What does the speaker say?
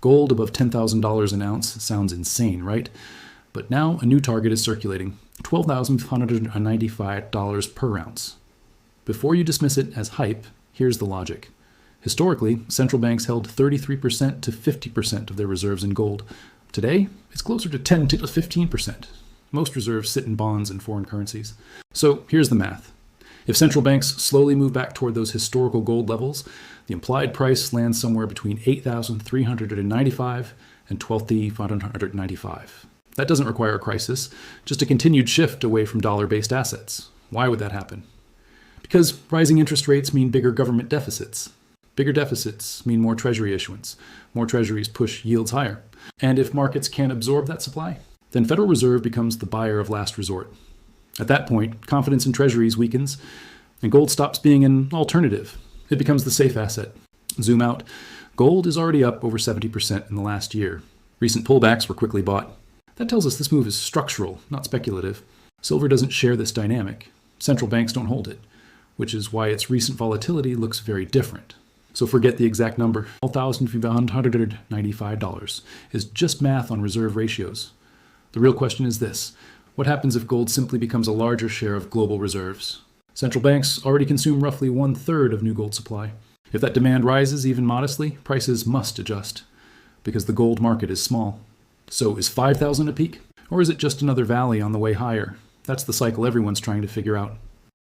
Gold above $10,000 an ounce sounds insane, right? But now a new target is circulating, $12,595 per ounce. Before you dismiss it as hype, here's the logic. Historically, central banks held 33% to 50% of their reserves in gold. Today, it's closer to 10 to 15%. Most reserves sit in bonds and foreign currencies. So here's the math. If central banks slowly move back toward those historical gold levels, the implied price lands somewhere between $8,395 and $12,595. That doesn't require a crisis, just a continued shift away from dollar-based assets. Why would that happen? Because rising interest rates mean bigger government deficits. Bigger deficits mean more treasury issuance. More treasuries push yields higher. And if markets can't absorb that supply, then Federal Reserve becomes the buyer of last resort. At that point, confidence in treasuries weakens, and gold stops being an alternative. It becomes the safe asset. Zoom out. Gold is already up over 70% in the last year. Recent pullbacks were quickly bought. That tells us this move is structural, not speculative. Silver doesn't share this dynamic. Central banks don't hold it, which is why its recent volatility looks very different. So forget the exact number. $12,595 is just math on reserve ratios. The real question is this: what happens if gold simply becomes a larger share of global reserves? Central banks already consume roughly 1/3 of new gold supply. If that demand rises even modestly, prices must adjust, because the gold market is small. So is 5,000 a peak? Or is it just another valley on the way higher? That's the cycle everyone's trying to figure out.